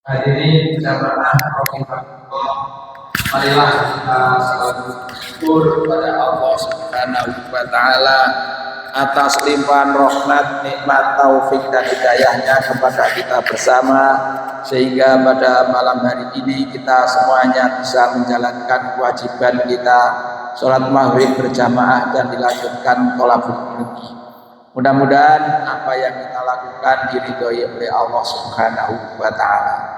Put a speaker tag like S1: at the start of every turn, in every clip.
S1: Hadirin jamaah rahimahullah, marilah kita selalu bersyukur kepada Allah Subhanahu wa taala atas limpahan rahmat, nikmat, taufik dan hidayahnya kepada kita bersama, sehingga pada malam hari ini kita semuanya bisa menjalankan kewajiban kita sholat maghrib berjamaah dan dilanjutkan thalabul ilmi. Mudah-mudahan apa yang kita lakukan diridhoi oleh Allah Subhanahu wa taala.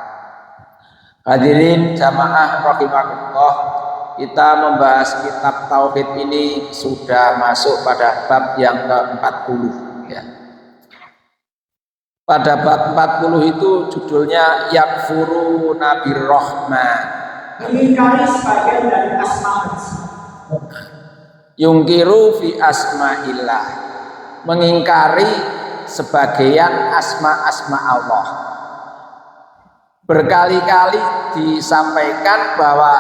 S1: Hadirin jamaah rahimahullah, kita membahas kitab tauhid ini sudah masuk pada bab yang ke-40 ya. Pada bab 40 itu judulnya yakfuruna birrahman.
S2: Mengingkari sebagian dari asma.
S1: Yungkiru fi asma'illah. Mengingkari sebagian asma-asma Allah. Berkali-kali disampaikan bahwa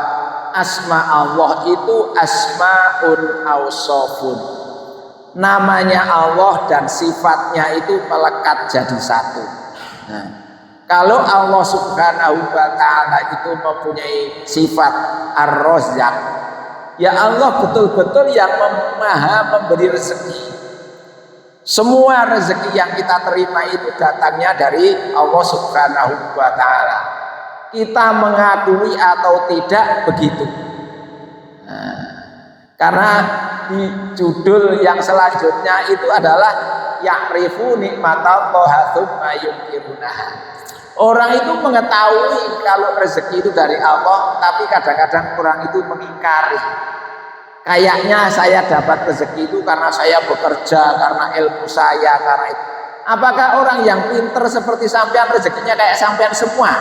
S1: asma Allah itu asmaun awsofun. Namanya Allah dan sifatnya itu melekat jadi satu. Nah, kalau Allah Subhanahu wa taala itu mempunyai sifat Ar-Razzaq, ya Allah betul-betul yang maha memberi rezeki. Semua rezeki yang kita terima itu datangnya dari Allah Subhanahu wa taala. Kita mengakui atau tidak begitu. Nah, karena di judul yang selanjutnya itu adalah ya'rifu nikmatallahi tsumma yunkirunaha. Orang itu mengetahui kalau rezeki itu dari Allah, tapi kadang-kadang orang itu mengingkari. Kayaknya saya dapat rezeki itu karena saya bekerja, karena ilmu saya, karena itu. Apakah orang yang pinter seperti sampean rezekinya kayak sampean semua?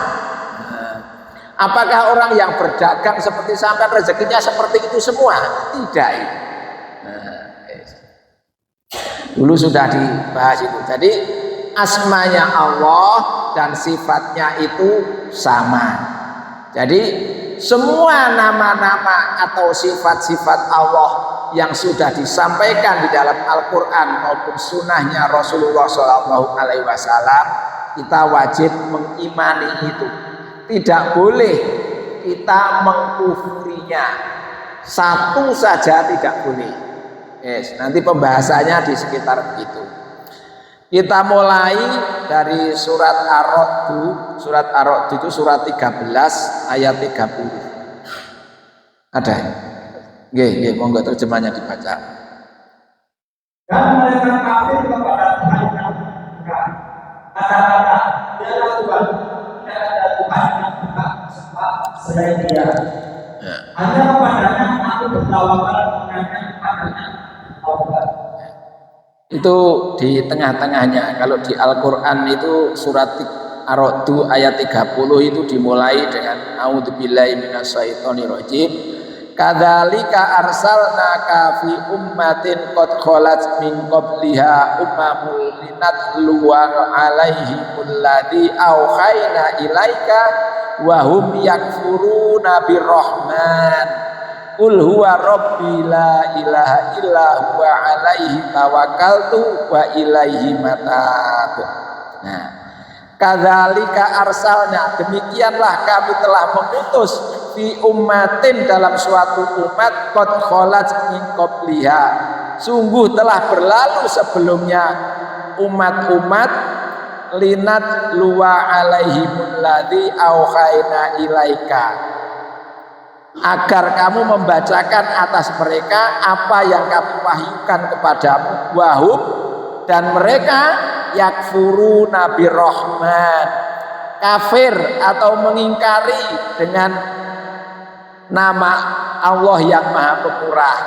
S1: Apakah orang yang berdagang seperti sampean rezekinya seperti itu semua? Tidak. Dulu sudah dibahas itu. Jadi asmanya Allah dan sifatnya itu sama. Jadi semua nama-nama atau sifat-sifat Allah yang sudah disampaikan di dalam Al-Quran maupun sunnahnya Rasulullah SAW, kita wajib mengimani itu. Tidak boleh kita mengkufurinya. Satu saja tidak boleh. Yes, nanti pembahasannya di sekitar itu. Kita mulai dari surat Ar-Ra'd. Surat Ar-Ra'd itu surat 13 ayat 30. Ada? Nggih, monggo terjemahnya dibaca.
S2: Dan mereka kafir kepada Tuhan yang bukan. Kata-kata, dialah Tuhan, tidak ada Tuhan yang bukan selain Dia. Hanya kepadanya aku bertawakal, hanya kepadanya Allah.
S1: Itu di tengah-tengahnya. Kalau di Al-Quran itu surat Ar-Ra'd ayat 30 itu dimulai dengan a'udzubillahi minasyaitonirrajim. Kadzalika arsalnaka fi ummatin qad khalat min qabliha ummamul linatluwa alaihimul ladzi auhayna ilaika wa hum yakfuruna birrahman. Qul huwa rabbi la ilaha illa huwa alaihi tawakkaltu wa ilaihi matab. Nah, kadzalika arsalna, demikianlah kami telah mengutus fi ummatin dalam suatu umat qad khalat min qabliha, sungguh telah berlalu sebelumnya umat-umat linat luwa alaihimul ladzi auhayna ilaika, agar kamu membacakan atas mereka apa yang kami wahyukan kepadamu, wahum, dan mereka yakfuruna birrahman, kafir atau mengingkari dengan nama Allah yang maha pemurah.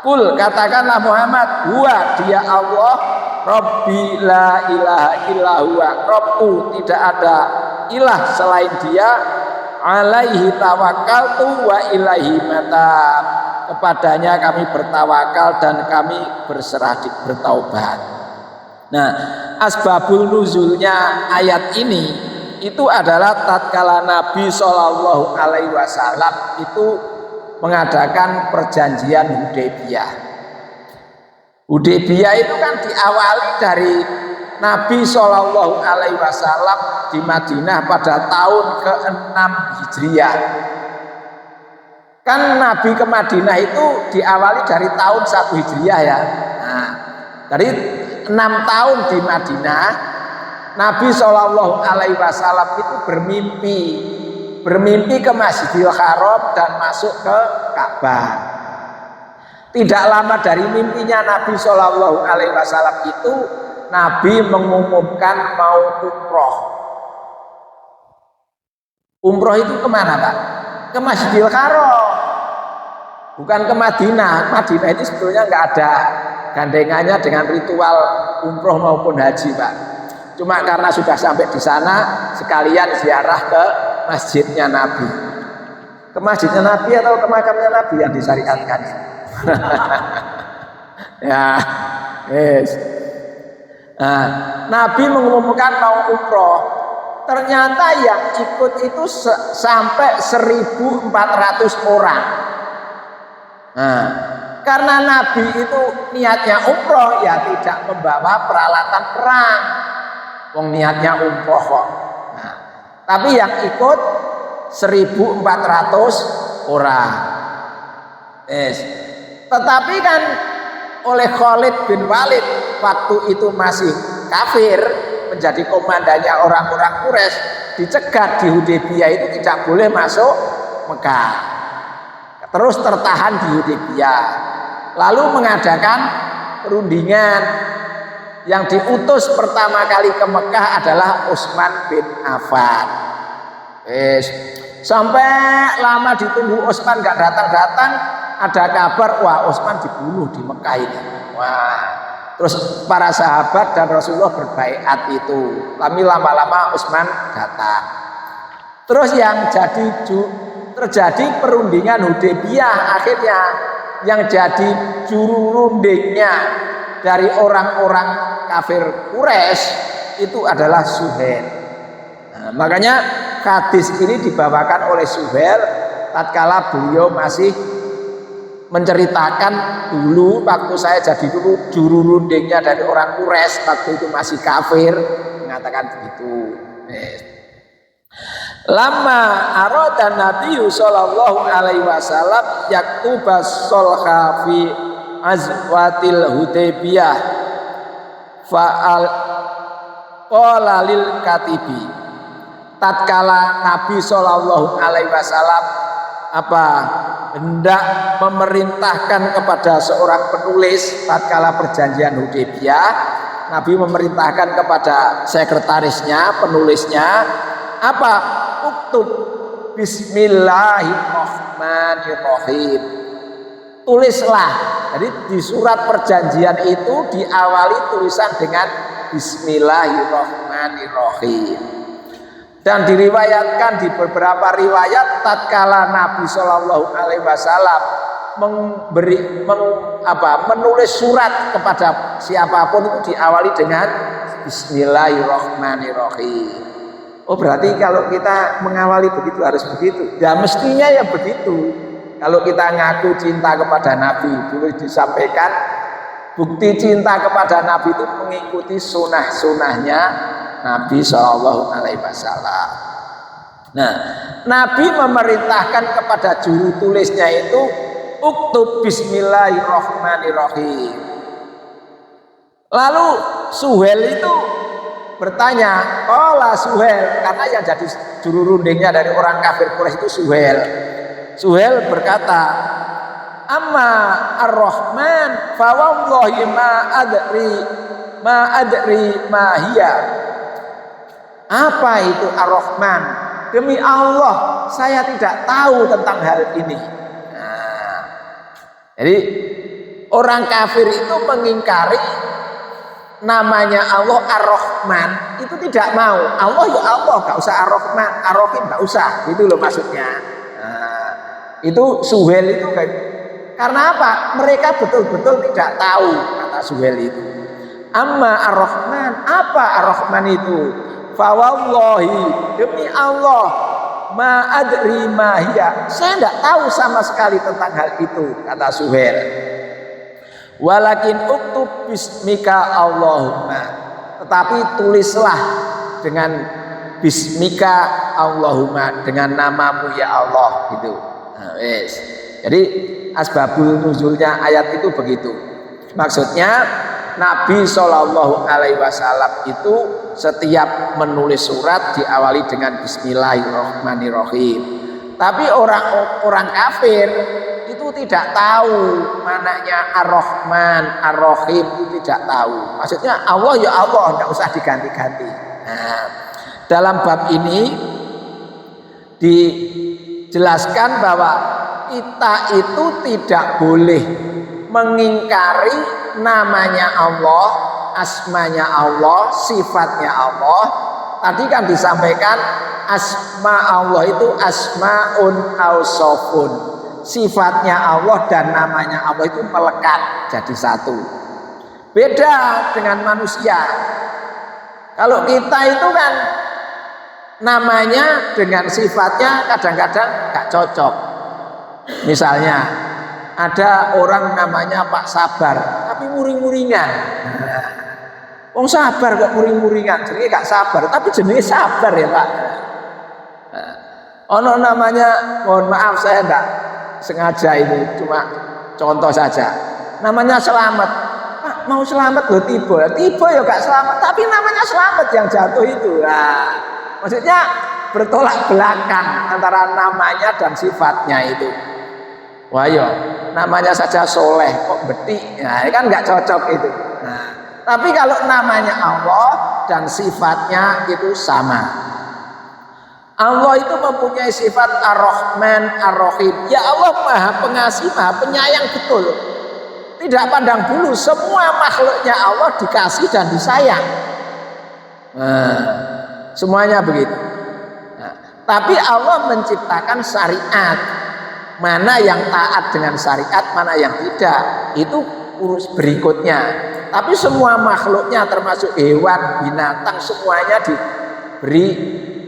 S1: Kul, katakanlah Muhammad, huwa, dia Allah, Rabbi la ilaha illa huwa, Rabbku, tidak ada ilah selain dia, alaihi tawakkaltu wa ilaihi matab, kepadanya kami bertawakal dan kami berserah bertaubat. Nah, asbabul nuzulnya ayat ini itu adalah tatkala Nabi Shallallahu Alaihi Wasallam itu mengadakan perjanjian Hudaybiyah. Hudaybiyah itu kan diawali dari Nabi Shallallahu Alaihi Wasallam di Madinah pada tahun ke-6 Hijriah. Kan Nabi ke Madinah itu diawali dari tahun 1 Hijriah ya. Nah, dari 6 tahun di Madinah, Nabi Shallallahu Alaihi Wasallam itu bermimpi ke Masjidil Haram dan masuk ke Ka'bah. Tidak lama dari mimpinya Nabi Shallallahu Alaihi Wasallam itu, Nabi mengumumkan mau umroh. Umroh itu kemana Pak? Ke Masjidil Haram, bukan ke Madinah. Madinah itu sebetulnya nggak ada gandengannya dengan ritual umroh maupun haji Pak. Cuma karena sudah sampai di sana, sekalian ziarah ke masjidnya Nabi. Ke masjidnya Nabi atau ke makamnya Nabi yang disyariatkan. Ya, yes. Nah, Nabi mengumumkan mau umroh. Ternyata yang ikut itu sampai 1.400 orang. Nah, karena Nabi itu niatnya umroh, ya tidak membawa peralatan perang. Wong niatnya umroh kok. Nah, tapi yang ikut 1.400 orang. Yes. Tetapi kan oleh Khalid bin Walid waktu itu masih kafir, menjadi komandannya orang-orang Quraisy, dicegat di Hudaybiyah itu tidak boleh masuk Mekah. Terus tertahan di Hudaybiyah. Lalu mengadakan perundingan. Yang diutus pertama kali ke Mekah adalah Utsman bin Affan. Sampai lama ditunggu Utsman gak datang-datang, ada kabar wah Utsman dibunuh di Mekah ini. Wah, terus para sahabat dan Rasulullah berbaiat itu. Tapi lama-lama Utsman datang. Terus yang terjadi perundingan Hudaybiyah, akhirnya yang jadi juru rundingnya dari orang-orang kafir Quraisy itu adalah Suhail. Nah, makanya hadis ini dibawakan oleh Suhail tatkala beliau masih menceritakan dulu waktu saya jadi dulu juru rundingnya dari orang Quraisy, waktu itu masih kafir, mengatakan begitu. Lama arada Nabi sallallahu alaihi wasallam yaktuba sulha fi azwatil Hudaybiyah fa'al qala lil katibi. Tatkala Nabi sallallahu alaihi wasallam hendak memerintahkan kepada seorang penulis tatkala perjanjian Hudaybiyah, Nabi memerintahkan kepada sekretarisnya, penulisnya, uktub bismillahirrahmanirrahim. Tulislah. Jadi di surat perjanjian itu diawali tulisan dengan bismillahirrahmanirrahim. Dan diriwayatkan di beberapa riwayat tatkala Nabi Shallallahu Alaihi Wasallam menulis surat kepada siapapun itu diawali dengan bismillahirrahmanirrahim. Oh, berarti kalau kita mengawali begitu harus begitu. Ya mestinya ya begitu. Kalau kita ngaku cinta kepada Nabi, dulu disampaikan bukti cinta kepada Nabi itu mengikuti sunah-sunahnya Nabi Shallallahu Alaihi Wasallam. Nah, Nabi memerintahkan kepada juru tulisnya itu uktub bismillahirrahmanirrahim. Lalu Suhail itu bertanya, Suhail, karena yang jadi juru rundingnya dari orang kafir Quraisy itu Suhail. Suhail berkata, amma ar-Rahman fa wallahi ma adri ma hiya. Apa itu ar-Rahman? Demi Allah, saya tidak tahu tentang hal ini. Nah, jadi orang kafir itu mengingkari namanya Allah Ar-Rahman, itu tidak mau. Allah ya Allah, gak usah Ar-Rahman, Ar-Rahim gak usah, gitu loh maksudnya. Nah, itu Suhail itu karena apa? Mereka betul-betul tidak tahu, kata Suhail itu. Amma Ar-Rahman, apa Ar-Rahman itu? Fa wallahi, demi Allah, ma adri ma hiya, saya tidak tahu sama sekali tentang hal itu, kata Suhail. Walakin uktub bismika Allahumma, tetapi tulislah dengan bismika Allahumma, dengan namamu ya Allah gitu. Nah, wes. Jadi asbabul nuzulnya ayat itu begitu. Maksudnya Nabi Shallallahu Alaihi Wasallam itu setiap menulis surat diawali dengan Bismillahirrahmanirrahim. Tapi orang kafir itu tidak tahu maknanya Ar-Rahman, Ar-Rahim, itu tidak tahu. Maksudnya Allah ya Allah, nggak usah diganti-ganti. Nah, dalam bab ini dijelaskan bahwa kita itu tidak boleh mengingkari namanya Allah, asmanya Allah, sifatnya Allah. Tadi kan disampaikan asma Allah itu asmaun ausofun, sifatnya Allah dan namanya Allah itu melekat jadi satu. Beda dengan manusia. Kalau kita itu kan namanya dengan sifatnya kadang-kadang gak cocok. Misalnya ada orang namanya Pak Sabar tapi muring-muringan. Wong sabar kok muring-muringan, jenenge gak sabar tapi jenenge sabar ya Pak. Ono namanya, mohon maaf saya enggak sengaja ini, cuma contoh saja. Namanya Selamat. Pak, mau selamat loh tiba ya gak selamat, tapi namanya Selamat yang jatuh itu. Nah, maksudnya bertolak belakang antara namanya dan sifatnya itu. Wah yo, namanya saja soleh kok betik, nah kan nggak cocok itu. Nah, tapi kalau namanya Allah dan sifatnya itu sama. Allah itu mempunyai sifat Ar-Rahman, Ar-Rahim. Ya Allah Maha Pengasih, Maha Penyayang betul. Tidak pandang bulu, semua makhluknya Allah dikasih dan disayang. Nah, semuanya begitu. Nah, tapi Allah menciptakan syariat. Mana yang taat dengan syariat, mana yang tidak, itu urus berikutnya. Tapi semua makhluknya termasuk hewan, binatang, semuanya diberi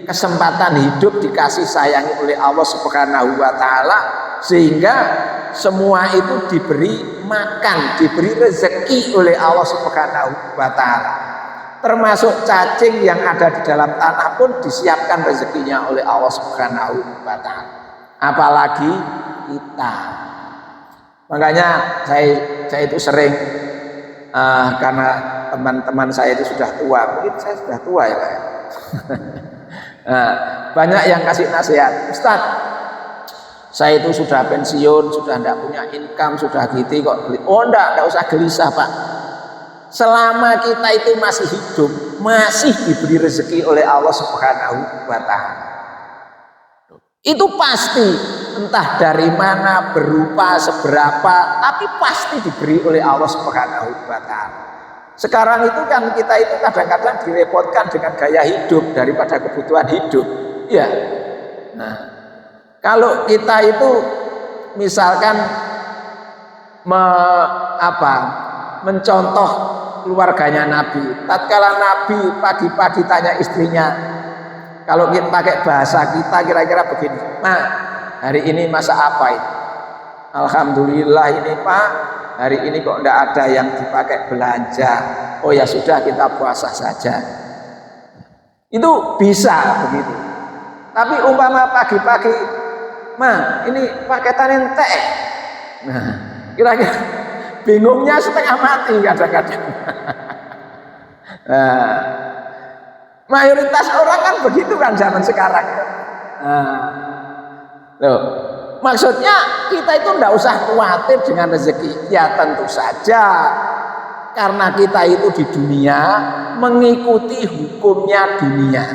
S1: kesempatan hidup, dikasih sayangi oleh Allah Subhanahu wa taala, sehingga semua itu diberi makan, diberi rezeki oleh Allah Subhanahu wa taala. Termasuk cacing yang ada di dalam tanah pun disiapkan rezekinya oleh Allah Subhanahu wa taala. Apalagi kita. Makanya saya itu sering karena teman-teman saya itu sudah tua, mungkin saya sudah tua ya Pak. Banyak yang kasih nasihat, Ustaz, saya itu sudah pensiun, sudah tidak punya income, sudah gitu kok. Oh enggak usah gelisah Pak. Selama kita itu masih hidup, masih diberi rezeki oleh Allah Subhanahu wa taala. Itu pasti, entah dari mana, berupa seberapa, tapi pasti diberi oleh Allah Subhanahu wa taala. Sekarang itu kan kita itu kadang-kadang direpotkan dengan gaya hidup daripada kebutuhan hidup. Ya. Nah, kalau kita itu misalkan mencontoh keluarganya Nabi. Tatkala Nabi pagi-pagi tanya istrinya, kalau kita pakai bahasa kita kira-kira begini, nah hari ini masak apa itu? Alhamdulillah ini Pak, hari ini kok tidak ada yang dipakai belanja. Oh ya sudah, kita puasa saja. Itu bisa begitu. Tapi umpama pagi-pagi, Ma ini paketan entek. Nah kira-kira bingungnya setengah mati kadang-kadang. Nah, mayoritas orang kan begitu kan zaman sekarang. Loh, maksudnya kita itu tidak usah khawatir dengan rezeki. Ya tentu saja, karena kita itu di dunia mengikuti hukumnya dunia.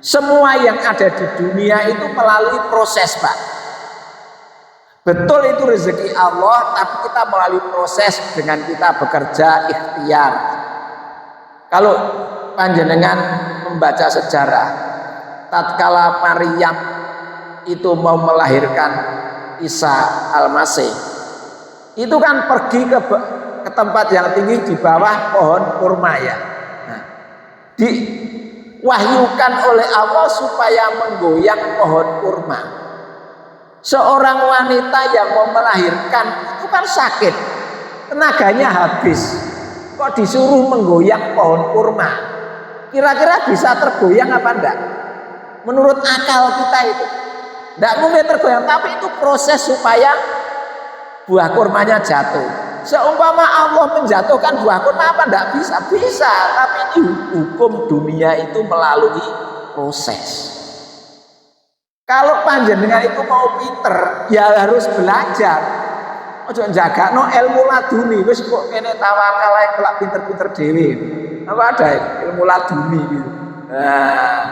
S1: Semua yang ada di dunia itu melalui proses Pak. Betul itu rezeki Allah, tapi kita melalui proses dengan kita bekerja ikhtiar. Kalau panjenengan membaca sejarah, tatkala Maryam itu mau melahirkan Isa Al-Masih, itu kan pergi ke tempat yang tinggi di bawah pohon kurma ya. Nah, diwahyukan oleh Allah supaya menggoyang pohon kurma. Seorang wanita yang mau melahirkan itu kan sakit, tenaganya habis. kok disuruh menggoyang pohon kurma. Kira-kira bisa tergoyang apa enggak? Menurut akal kita itu enggak mungkin tergoyang, tapi itu proses supaya buah kurmanya jatuh. Seumpama Allah menjatuhkan buah kurma apa enggak bisa? Bisa, tapi ini hukum dunia itu melalui proses. Kalau panjenengan itu mau pinter, ya harus belajar. Ojo jaga no ilmu laduni, wis kok kene tawakal ae kelak pinter-pinter dhewe. Apa ada ilmu laduni gitu. Nah,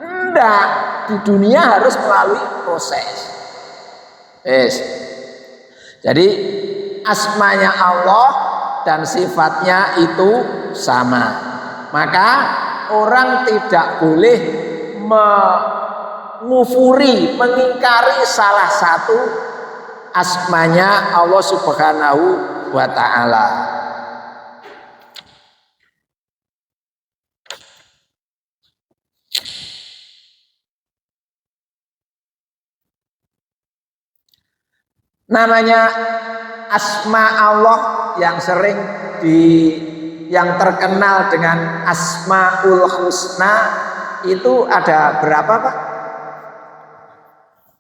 S1: enggak, di dunia harus melalui proses. Jadi asmanya Allah dan sifatnya itu sama. Maka orang tidak boleh mengufuri, mengingkari salah satu asmanya Allah Subhanahu wa ta'ala. Namanya asma Allah yang sering yang terkenal dengan Asmaul Husna itu ada berapa Pak?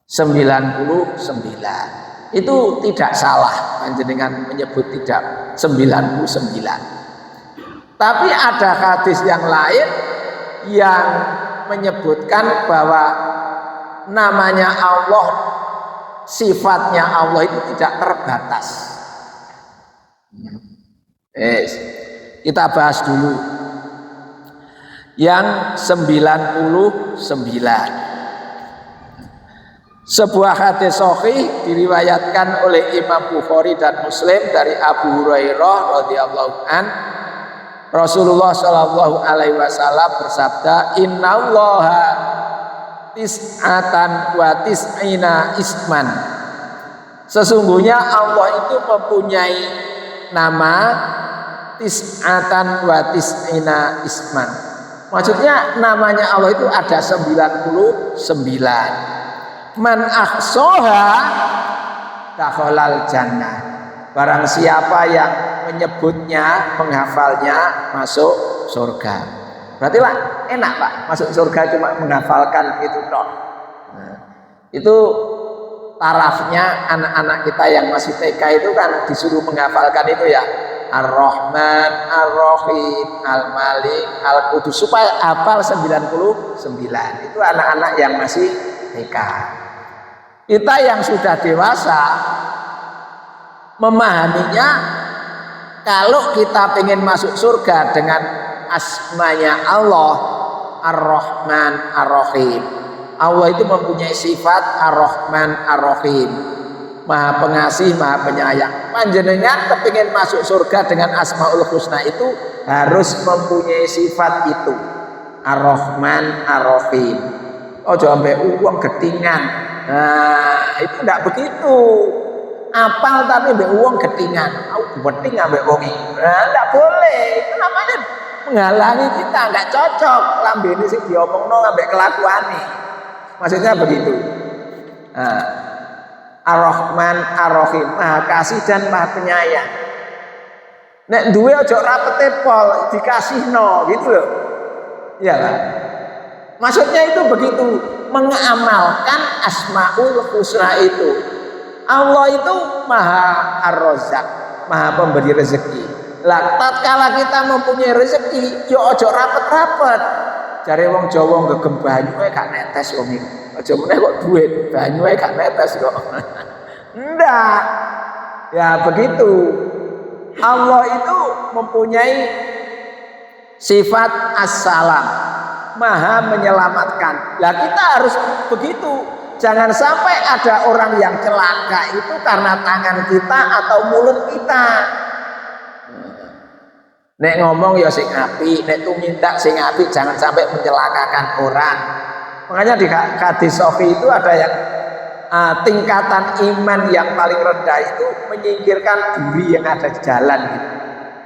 S1: 99. Itu tidak salah panjenengan menyebut tidak 99. Tapi ada hadis yang lain yang menyebutkan bahwa namanya Allah, sifatnya Allah itu tidak terbatas. Kita bahas dulu yang 99. Sebuah hadis sahih diriwayatkan oleh Imam Bukhari dan Muslim dari Abu Hurairah radhiyallahu an, Rasulullah shallallahu alaihi wasallam bersabda, innallaha tis'atan wa tis'ina isman. Sesungguhnya Allah itu mempunyai nama tis'atan wa tis'ina isman. Maksudnya namanya Allah itu ada 99. Man ahsoha dakhalal jannah. Barang siapa yang menyebutnya, menghafalnya, masuk surga. Berarti lah enak Pak, masuk surga cuma menghafalkan itu toh. Nah, itu tarafnya anak-anak kita yang masih TK itu kan disuruh menghafalkan itu ya, Ar-Rahman, Ar-Rahim, Al-Malik, Al-Qudus, supaya hafal 99. Itu anak-anak yang masih TK. Kita yang sudah dewasa memahaminya, kalau kita ingin masuk surga dengan asmanya Allah, Ar-Rahman, Ar-Rahim. Allah itu mempunyai sifat Ar-Rahman, Ar-Rahim, Maha Pengasih, Maha Penyayang. Panjenengan kepingin masuk surga dengan Asmaul Husna itu harus mempunyai sifat itu, Ar-Rahman, Ar-Rahim. Ojo sampai uang getingan. Nah, itu tidak begitu. Apal tapi mbek uang getingan. Aku beting ambek wong iki. Nah, tidak boleh. Itu namanya menghalangi kita, enggak cocok. Lambene sing diomongno ambek kelakuane. Maksudnya begitu. Nah, Ar-Rahman, Ar-Rahim, Maha Kasih dan Maha Penyayang. Nek duwe ojo rapete pol dikasihno gitu loh. Iyalah. Maksudnya itu begitu, mengamalkan Asmaul Husna itu. Allah itu Maha Ar-Razzaq, Maha pemberi rezeki. Lah tatkala kita mempunyai rezeki, yo ojo rapet-rapet. Jare wong Jawa ngegem banyu ae gak netes wong iki. Aja meneh kok duit, banyu ae gak netes kok. Ndak. Ya begitu. Allah itu mempunyai sifat as-salam, Maha menyelamatkan. Lah kita harus begitu. Jangan sampai ada orang yang celaka itu karena tangan kita atau mulut kita. Nek ngomong ya sing apik, nek tumindak sing apik, jangan sampai mencelakakan orang. Makanya di hadis sahih itu ada yang tingkatan iman yang paling rendah itu menyingkirkan duri yang ada di jalan gitu.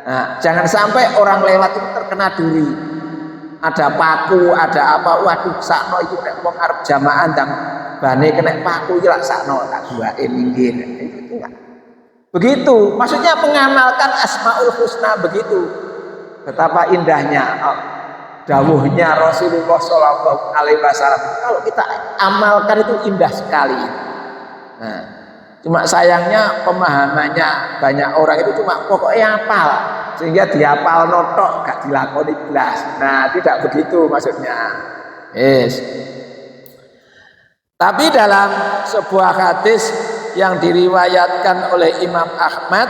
S1: Nah, jangan sampai orang lewat itu terkena duri. Ada paku, ada apa, waduh sakno itu nek wong arep jamaah ndang bane kena paku iki lak sakno tak duake minggir. Itu enggak. Begitu, maksudnya mengamalkan Asmaul Husna begitu. Betapa indahnya dawuhnya Rasulullah Shallallahu Alaihi Wasallam. Kalau kita amalkan itu indah sekali. Nah, cuma sayangnya pemahamannya banyak orang itu cuma pokoknya hafal, sehingga dihafal notok gak dilakoni belas. Nah, tidak begitu maksudnya. Yes. Tapi dalam sebuah hadis yang diriwayatkan oleh Imam Ahmad,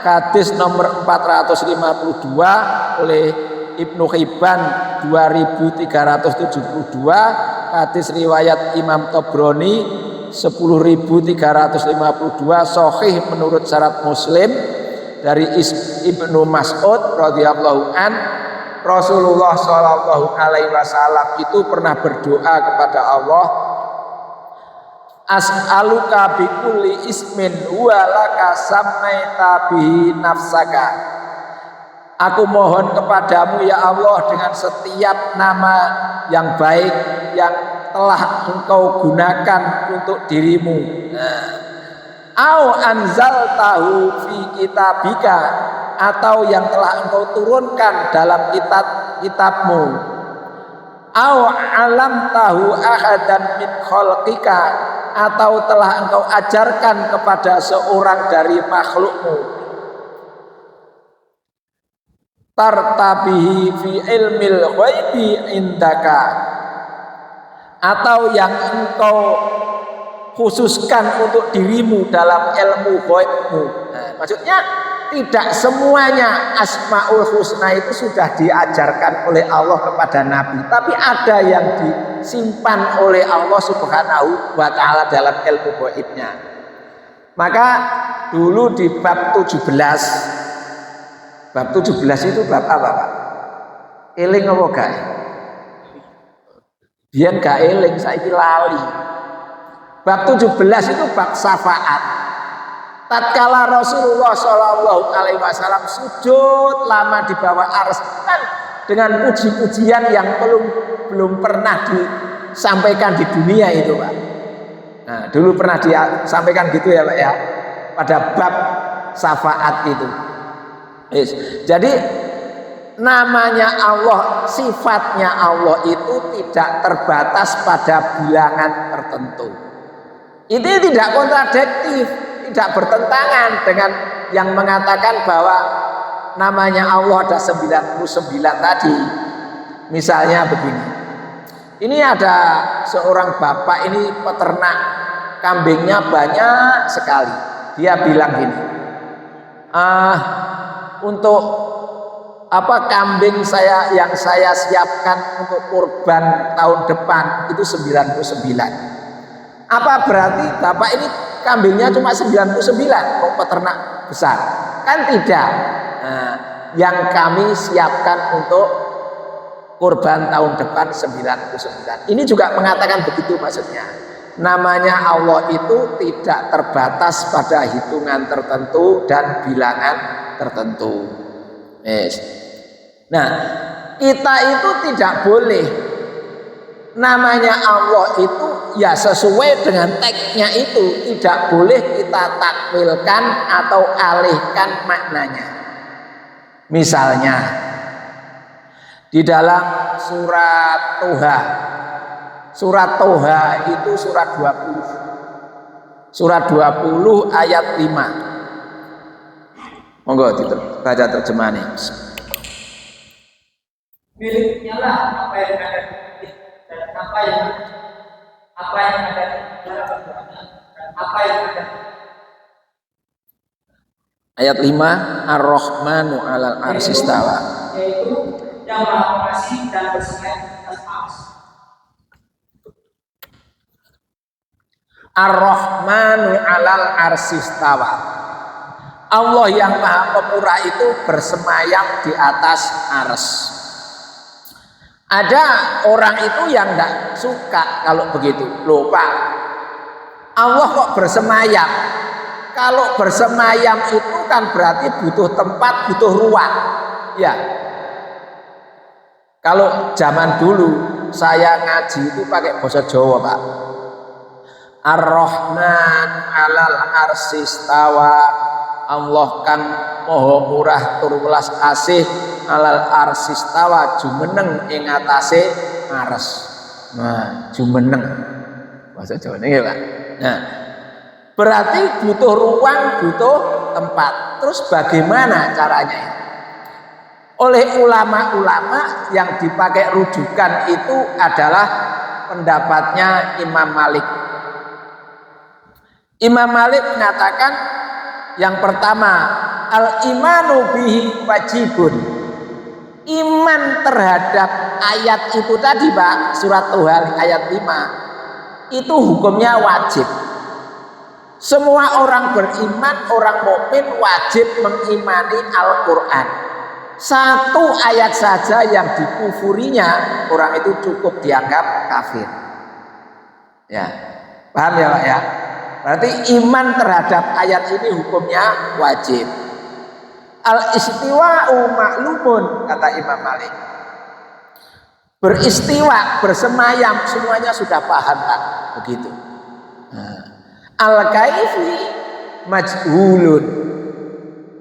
S1: hadis nomor 452 oleh Ibnu Hibban 2372, hadis riwayat Imam Tobroni 10.352, sahih menurut syarat Muslim, dari Ibnu Mas'ud radhiyallahu an, Rasulullah Shallallahu Alaihi Wasallam itu pernah berdoa kepada Allah, as'aluka bikulli ismin huwa laka sammaita bihi nafsaka. Aku mohon kepadamu ya Allah dengan setiap nama yang baik yang telah engkau gunakan untuk dirimu. Au anzaltahu fi kitabika, atau yang telah engkau turunkan dalam kitabmu. Au alamtahu ahadan min khalqika, atau telah engkau ajarkan kepada seorang dari makhlukmu. Tartabihi fi ilmil ghaibi indaka, atau yang engkau khususkan untuk dirimu dalam ilmu ghaibmu. Nah, maksudnya tidak semuanya Asmaul Husna itu sudah diajarkan oleh Allah kepada Nabi, tapi ada yang disimpan oleh Allah Subhanahu wa Ta'ala dalam ilmu ghaibnya. Maka dulu di bab 17, bab 17 itu bab apa Pak? Eling apa gak? Biyen gak eling, saiki lali. Bab 17 itu bab syafaat. Tatkala Rasulullah Shallallahu Alaihi Wasallam sujud lama di bawah arsy dengan puji-pujian yang belum pernah disampaikan di dunia itu Pak. Nah, dulu pernah disampaikan gitu ya Pak ya, pada bab syafaat itu. Yes. Jadi namanya Allah, sifatnya Allah itu tidak terbatas pada bilangan tertentu. Ini tidak kontradiktif, tidak bertentangan dengan yang mengatakan bahwa namanya Allah ada 99 tadi. Misalnya begini, ini ada seorang bapak, ini peternak kambingnya banyak sekali. Dia bilang gini, untuk apa kambing yang saya siapkan untuk kurban tahun depan itu 99. Apa berarti bapak ini kambingnya cuma 99 kok peternak besar? Kan tidak. Nah, yang kami siapkan untuk kurban tahun depan 99. Ini juga mengatakan begitu maksudnya. Namanya Allah itu tidak terbatas pada hitungan tertentu dan bilangan tertentu. Yes. Nah, kita itu tidak boleh namanya Allah itu ya sesuai dengan teksnya itu, tidak boleh kita takwilkan atau alihkan maknanya. Misalnya di dalam surat Toha, surat Toha itu surat 20, surat 20 ayat 5. Monggo baca terjemahannya.
S2: Miliknya lah apa yang ada dan apa yang ada di dalam dan apa yang ada.
S1: Ayat 5, Ar-Rahmanu 'alal arsy istawa.
S2: Yaitu yang Maha Pengasih dan bersemayam di atas arsy.
S1: Ar-Rahmanu 'alal arsy istawa. Allah yang Maha Pemurah itu bersemayam di atas arsy. Ada orang itu yang tidak suka kalau begitu. Loh Pak, Allah kok bersemayam? Kalau bersemayam itu kan berarti butuh tempat, butuh ruang. Ya. Kalau zaman dulu saya ngaji itu pakai bahasa Jawa Pak. Ar-Rahman 'alal arsy istawa. Allah kang maha murah tur welas asih alal arsistawa jumeneng ing atase ares. Nah, jumeneng bahasa Jawa ini Pak. Nah, berarti butuh ruang, butuh tempat. Terus bagaimana caranya? Oleh ulama-ulama yang dipakai rujukan itu adalah pendapatnya Imam Malik. Imam Malik mengatakan yang pertama, al-imanu bihi wajibun. Iman terhadap ayat itu tadi Pak, surat Tuhan ayat 5, itu hukumnya wajib. Semua orang beriman, orang mukmin wajib mengimani Al-Quran. Satu ayat saja yang dikufurinya, orang itu cukup dianggap kafir. Ya, paham ya Pak ya? Berarti iman terhadap ayat ini hukumnya wajib. Al-istiwa'u ma'lumun, kata Imam Malik. Beristiwa, bersemayam, semuanya sudah paham Pak, begitu. Al-kaifi majhulun.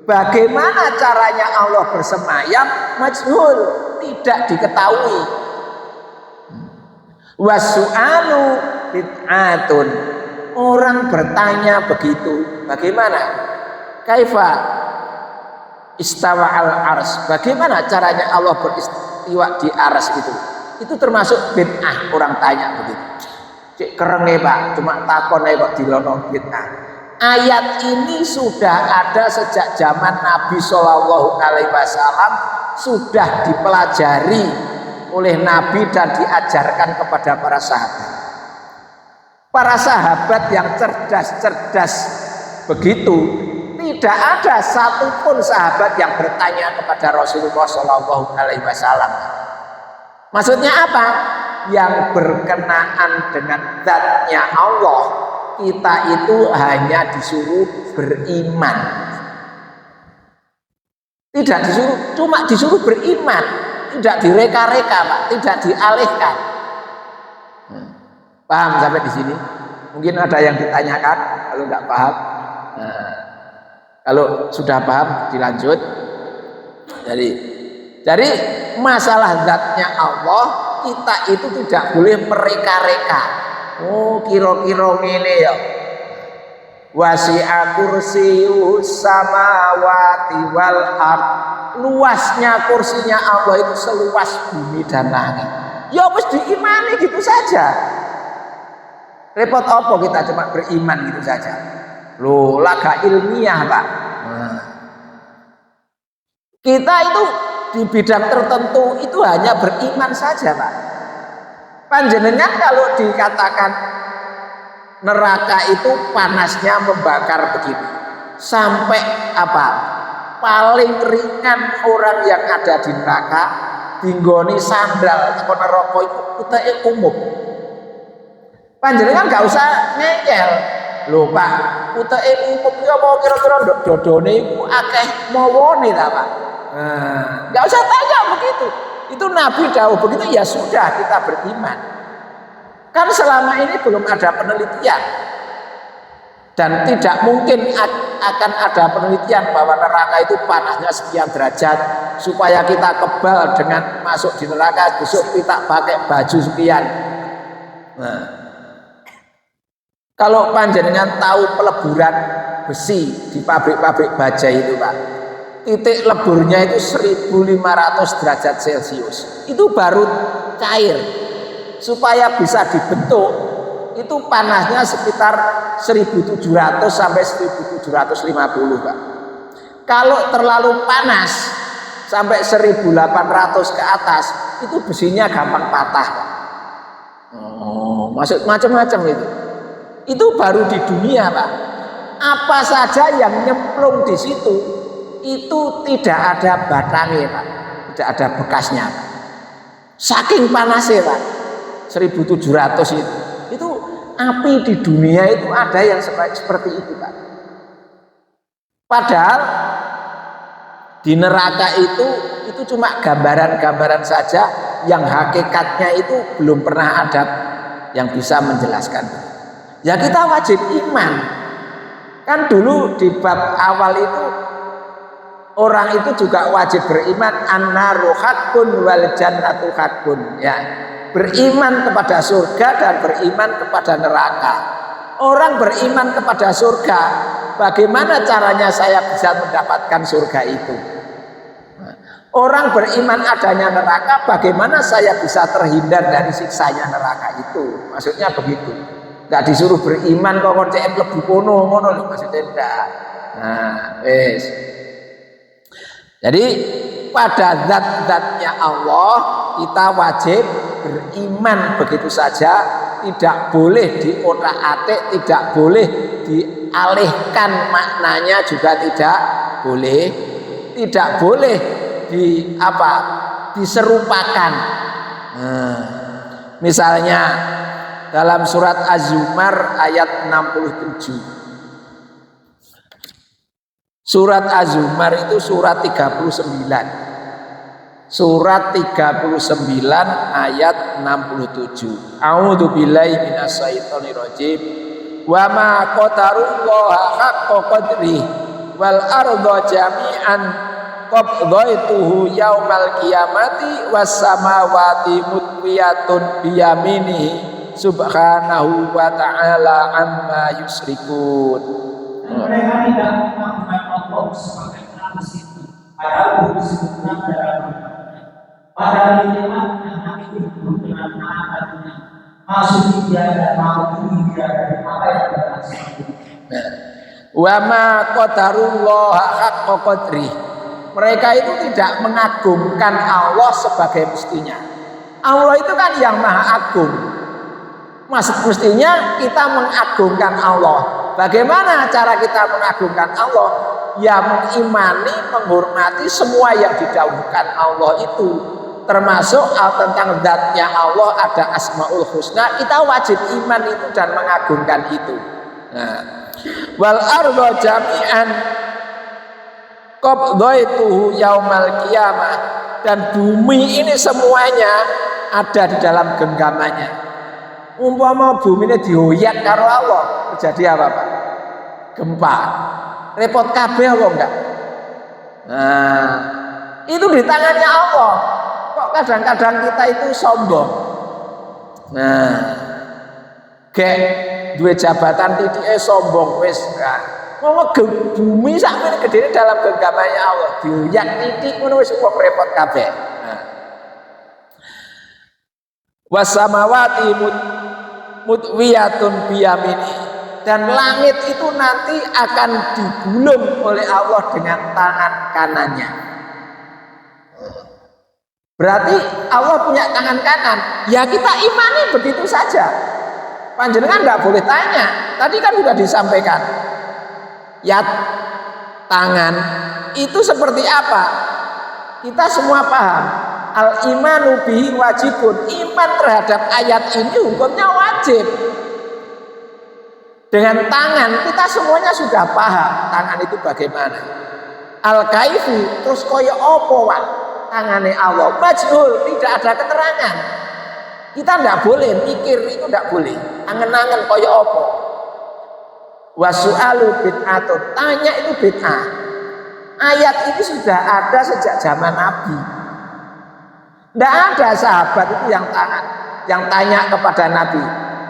S1: Bagaimana caranya Allah bersemayam? Majhul, tidak diketahui. Wasu'alu bid'atun. Orang bertanya begitu, bagaimana? Kaifa istawa al-ars. Bagaimana caranya Allah beristiwa di ars itu? Itu termasuk bid'ah, orang tanya begitu. Cek kerenge Pak, cuma takon ae kok dilono bid'ah. Ayat ini sudah ada sejak zaman Nabi Shallallahu Alaihi Wasallam, sudah dipelajari oleh Nabi dan diajarkan kepada para sahabat. Para sahabat yang cerdas-cerdas begitu, tidak ada satupun sahabat yang bertanya kepada Rasulullah Shallallahu Alaihi Wasallam. Maksudnya apa? Yang berkenaan dengan zatnya Allah, kita itu hanya disuruh beriman. Tidak disuruh, cuma disuruh beriman, tidak direka-reka Pak, tidak dialihkan. Paham sampai di sini? Mungkin ada yang ditanyakan, kalau nggak paham. Nah, kalau sudah paham dilanjut. Jadi masalah zatnya Allah, kita itu tidak boleh mereka-reka. Oh, kira-kira ngene ya. Wasi'a kursiyus samawati wal ard. Luasnya kursinya Allah itu seluas bumi dan langit. Ya wis diimani gitu saja. Repot apa kita cuma beriman gitu saja? Loh, laga ilmiah Pak. Nah. Kita itu di bidang tertentu itu hanya beriman saja Pak. Panjenengan kalau dikatakan neraka itu panasnya membakar begitu, sampai apa? Paling ringan orang yang ada di neraka dinggoni sandal atau neraka itu kita umum. Panjenengan nggak usah ngeyel, lho Pak. Kita umum ya mau kira-kira dodone iku akeh mawone ta Pak. Nggak usah tanya begitu. Itu Nabi dawuh begitu ya sudah kita beriman. Kan selama ini belum ada penelitian dan tidak mungkin akan ada penelitian bahwa neraka itu panasnya sekian derajat supaya kita kebal dengan masuk di neraka besok kita pakai baju sekian. Nah, kalau panjenengan tahu peleburan besi di pabrik-pabrik baja itu Pak, titik leburnya itu 1500 derajat Celcius. Itu baru cair. Supaya bisa dibentuk itu panasnya sekitar 1700 sampai 1750 Pak. Kalau terlalu panas sampai 1800 ke atas itu besinya gampang patah Pak. Oh, maksud macam-macam itu. Itu baru di dunia Pak. Apa saja yang nyemplung di situ itu tidak ada batangnya Pak, tidak ada bekasnya Pak. Saking panasnya Pak, 1700 itu api di dunia itu ada yang seperti itu Pak. Padahal di neraka itu cuma gambaran-gambaran saja yang hakikatnya itu belum pernah ada yang bisa menjelaskan. Ya kita wajib iman. Kan dulu di bab awal itu orang itu juga wajib beriman annaru haqqun wal jannatu haqqun, ya. Beriman kepada surga dan beriman kepada neraka. Orang beriman kepada surga, bagaimana caranya saya bisa mendapatkan surga itu? Orang beriman adanya neraka, bagaimana saya bisa terhindar dari siksanya neraka itu? Maksudnya begitu. Enggak disuruh beriman kok cek mlebu kono ngono lho, maksudnya enggak. Nah, wis. Jadi pada zat-zatnya Allah kita wajib beriman begitu saja, tidak boleh diotak-atik, tidak boleh dialihkan maknanya juga tidak boleh diserupakan. Misalnya dalam surat Az-Zumar ayat 67. Surat Az-Zumar itu surat 39. Surat 39 ayat 67. A'udzu billahi minasyaitonir rajim. Wa ma qadarullaha haqqa qadri wal arda jami'an qabdaituhu yaumal qiyamati was samawati mutwiyatun biyaminihi subhanahu wa ta'ala amma yusyrikun.
S2: Mereka tidak mengagungkan Allah sebagaimana disitu. Padahal disebutkan dalam pada nikmat anak itu hidup dengan anak-anaknya, masuk dia dan mau dia dari apa yang berhasil.
S1: Wa ma qadarullaha haqqa qadri. Mereka itu tidak mengagungkan Allah sebagai mestinya. Allah itu kan yang maha agung. Mestinya kita mengagungkan Allah. Bagaimana cara kita mengagungkan Allah? Ya mengimani, menghormati semua yang didahulukan Allah itu. Termasuk tentang zatnya Allah ada Asmaul Husna, kita wajib iman itu dan mengagungkan itu. Nah, wal arda jami'an qabdaituhu yaumal qiyamah, dan bumi ini semuanya ada di dalam genggamannya. Umpama bumi ini dihoyak karo Allah, terjadi apa Pak? Gempa. Repot kabeh apa enggak? Nah, itu di tangannya Allah. Kok kadang-kadang kita itu sombong. Nah, kayak dua jabatan titike sombong wis. Mau bumi sampe gedene dalam genggamannya Allah. Dioyak titik ngono wis kok repot kabeh. Nah. Wasamawati mutwiyatun biyamini, dan langit itu nanti akan digulung oleh Allah dengan tangan kanannya. Berarti Allah punya tangan kanan. Ya kita imani begitu saja. Panjenengan enggak boleh tanya. Tadi kan sudah disampaikan. Ya tangan itu seperti apa? Kita semua paham. Al-imanu bihi wajibun. Iman terhadap ayat ini hukumnya wajib. Dengan tangan kita semuanya sudah paham tangan itu bagaimana. Al-kaifu terus koyo opo Pak? Tangannya Allah majhul, tidak ada keterangan. Kita tidak boleh mikir, itu tidak boleh. Angen-angen koyo opo. Wasu'alu bid'atun, tanya itu bid'ah. Ayat ini sudah ada sejak zaman Nabi. Tidak ada sahabat itu yang tanya kepada Nabi,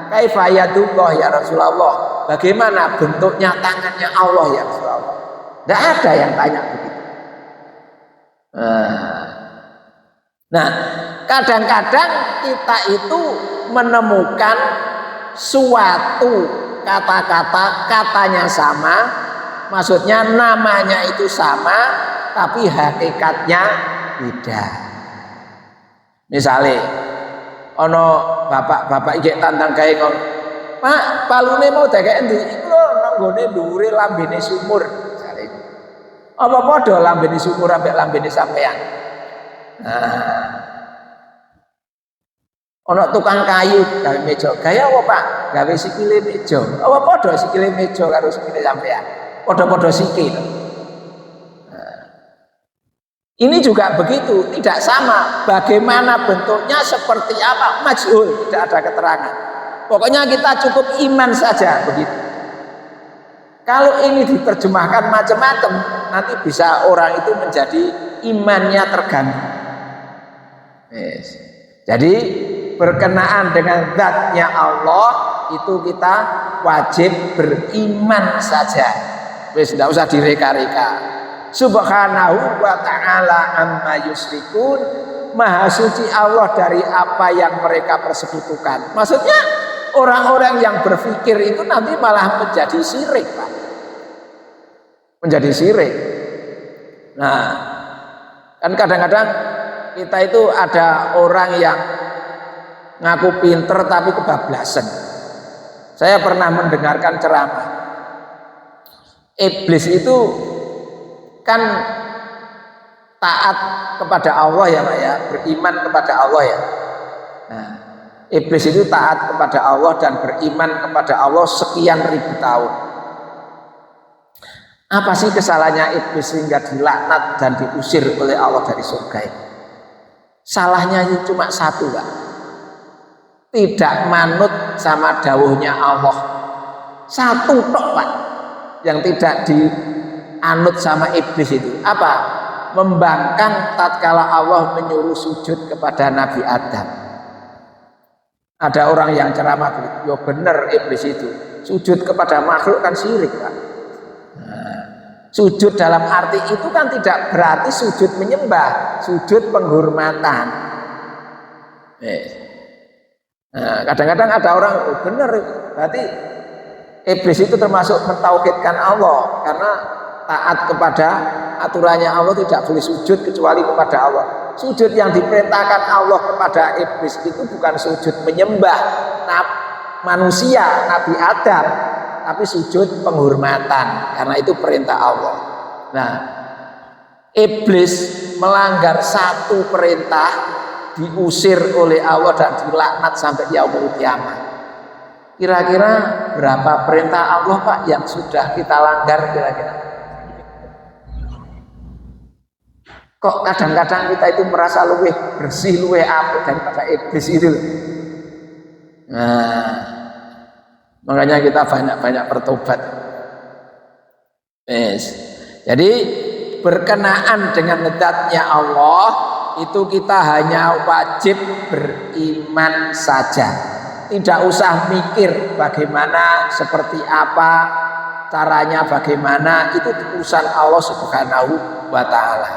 S1: kaifa yadullah ya Rasulullah, bagaimana bentuknya tangannya Allah ya Rasulullah. Tidak ada yang tanya begitu. Nah, kadang-kadang kita itu menemukan suatu kata-kata, katanya sama, maksudnya namanya itu sama, tapi hakikatnya beda. Misalnya, ono bapak-bapak iki tantang gawe ngomong, Pak, palune mau dagek endi? Iku lho nanggone dhuwure lambene sumur. Misale. Apa padha lambene sumur ambek lambene sampean? Nah. Ono tukang kayu gawe meja. Gaya apa, Pak? Gawe sikile meja. Apa padha sikile meja karo sikile sampean? Padha-padha sikil. Ini juga begitu, tidak sama. Bagaimana bentuknya, seperti apa, majhul, tidak ada keterangan. Pokoknya kita cukup iman saja begitu. Kalau ini diterjemahkan macam-macam, nanti bisa orang itu menjadi imannya terganggu. Yes. Jadi berkenaan dengan zatnya Allah itu kita wajib beriman saja. Wis tidak usah direka-reka. Subhanahu wa ta'ala amma yusyrikun. Maha suci Allah dari apa yang mereka persekutukan. Maksudnya orang-orang yang berpikir itu nanti malah menjadi syirik, Pak. Menjadi syirik. Nah, kan kadang-kadang kita itu ada orang yang ngaku pinter tapi kebablasan. Saya pernah mendengarkan ceramah. Iblis itu kan taat kepada Allah ya Pak ya, beriman kepada Allah ya. Nah, iblis itu taat kepada Allah dan beriman kepada Allah sekian ribu tahun. Apa sih kesalahannya iblis sehingga dilaknat dan diusir oleh Allah dari surga ini? Salahnya itu cuma satu Pak. Tidak manut sama dawuhnya Allah. Satu tok Pak yang tidak dianut sama iblis itu. Apa? Membangkang tatkala Allah menyuruh sujud kepada Nabi Adam. Ada orang yang ceramah, yo bener iblis itu sujud kepada makhluk kan syirik Pak. Nah, sujud dalam arti itu kan tidak berarti sujud menyembah, sujud penghormatan. Nah, kadang-kadang ada orang bener berarti iblis itu termasuk mentauhidkan Allah karena taat kepada aturannya Allah, tidak boleh sujud kecuali kepada Allah. Sujud yang diperintahkan Allah kepada iblis itu bukan sujud menyembah manusia Nabi Adam, tapi sujud penghormatan karena itu perintah Allah. Nah, iblis melanggar satu perintah diusir oleh Allah dan dilaknat sampai yaumul kiamat. Kira-kira berapa perintah Allah Pak yang sudah kita langgar kira-kira? Kok kadang-kadang kita itu merasa lebih bersih, lebih apik daripada iblis itu. Nah, makanya kita banyak-banyak bertobat. Yes. Jadi berkenaan dengan zatnya Allah itu kita hanya wajib beriman saja. Tidak usah mikir bagaimana, seperti apa, caranya bagaimana, itu urusan Allah Subhanahu wa ta'ala.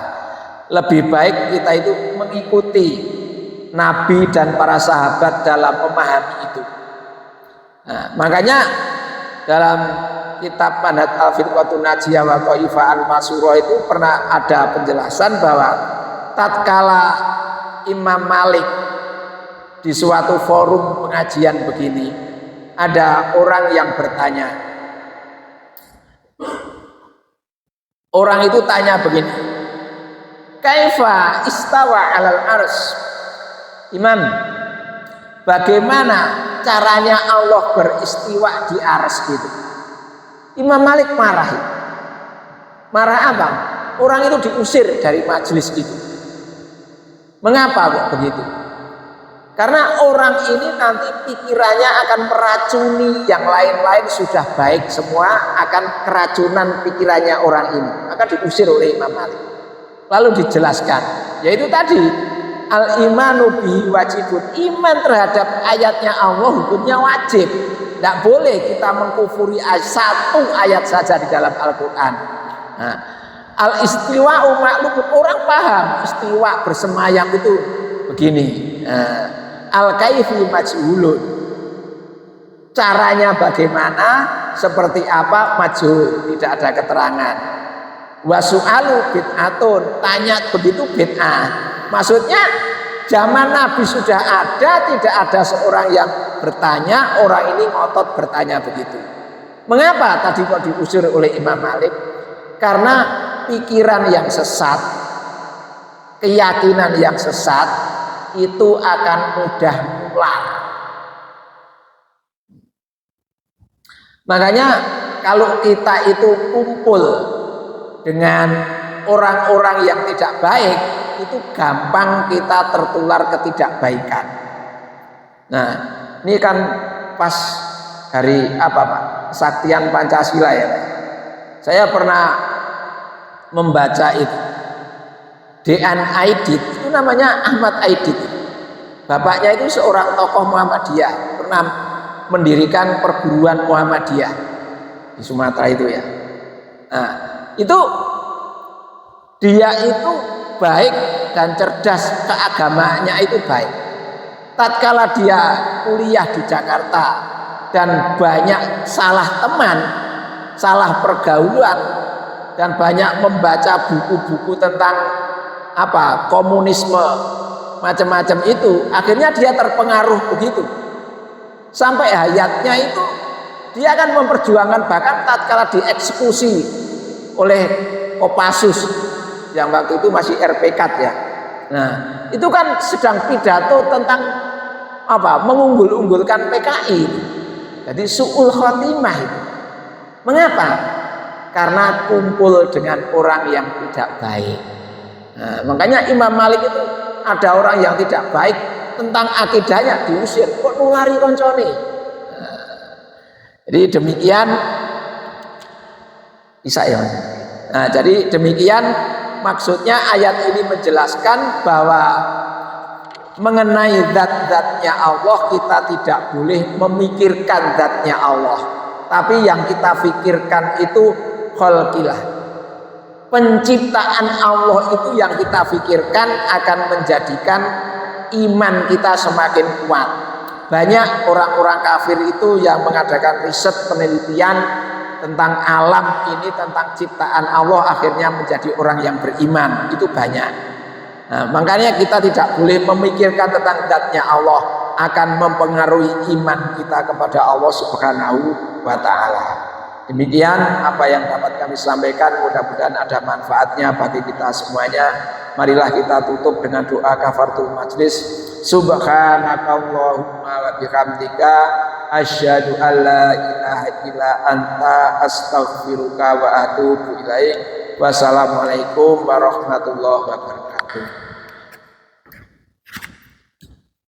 S1: Lebih baik kita itu mengikuti Nabi dan para sahabat dalam memahami itu. Nah, makanya dalam kitab Manhaj Al-Firqatun Najiyah wa Qaifah Al-Masurah itu pernah ada penjelasan bahwa tatkala Imam Malik di suatu forum pengajian begini, ada orang yang bertanya. Orang itu tanya begini, kaifa istawa alal ars? Imam, bagaimana caranya Allah beristiwa di ars itu? Imam Malik marah. Marah apa? Orang itu diusir dari majelis itu. Mengapa kok begitu? Karena orang ini nanti pikirannya akan meracuni yang lain-lain, sudah baik semua akan keracunan pikirannya orang ini, maka diusir oleh Imam Malik. Lalu dijelaskan, yaitu tadi al-imanu bihi wajibun, iman terhadap ayatnya Allah hukumnya wajib. Tidak boleh kita mengkufuri satu ayat saja di dalam Al-Quran. Nah, al-istiwa maklum, orang paham istiwa bersemayam itu begini. Nah, al-kaifi majhulun, caranya bagaimana, seperti apa, majhul, tidak ada keterangan. Wasu'alu bid'atun, tanya begitu bid'ah. Maksudnya zaman Nabi sudah ada, tidak ada seorang yang bertanya, orang ini ngotot bertanya begitu. Mengapa tadi kok diusir oleh Imam Malik? Karena pikiran yang sesat, keyakinan yang sesat itu akan mudah nular. Makanya kalau kita itu kumpul dengan orang-orang yang tidak baik, itu gampang kita tertular ketidakbaikan. Nah, ini kan pas hari apa Pak? Kesaktian Pancasila ya. Saya pernah membaca itu. Dean Aidit, itu namanya Ahmad Aidit. Bapaknya itu seorang tokoh Muhammadiyah, pernah mendirikan perguruan Muhammadiyah di Sumatera itu ya. Nah, itu dia itu baik dan cerdas, keagamaannya itu baik. Tatkala dia kuliah di Jakarta dan banyak salah teman, salah pergaulan, dan banyak membaca buku-buku tentang komunisme macam-macam itu, akhirnya dia terpengaruh begitu. Sampai hayatnya itu dia akan memperjuangkan, bahkan tatkala dieksekusi oleh Kopassus yang waktu itu masih RPK ya. Nah, itu kan sedang pidato tentang mengunggul-unggulkan PKI. Jadi su'ul khotimah itu. Mengapa? Karena kumpul dengan orang yang tidak baik. Nah, makanya Imam Malik itu ada orang yang tidak baik tentang akidahnya diusir, kok nulari koncone. Nah, jadi demikian bisa ya. Nah, jadi demikian maksudnya ayat ini menjelaskan bahwa mengenai zat-zatnya Allah kita tidak boleh memikirkan zatnya Allah, tapi yang kita pikirkan itu khalqilah. Penciptaan Allah itu yang kita pikirkan akan menjadikan iman kita semakin kuat. Banyak orang-orang kafir itu yang mengadakan riset penelitian tentang alam ini, tentang ciptaan Allah, akhirnya menjadi orang yang beriman. Itu banyak. Nah, makanya kita tidak boleh memikirkan tentang zatnya Allah, akan mempengaruhi iman kita kepada Allah Subhanahu wa ta'ala. Demikian apa yang dapat kami sampaikan, mudah-mudahan ada manfaatnya bagi kita semuanya. Marilah kita tutup dengan doa kafaratul majlis. Subhanakallahumma wa bihamdika asyhadu an la ilaha illa anta astaghfiruka wa atubu ilaik. Wassalamualaikum warahmatullahi wabarakatuh.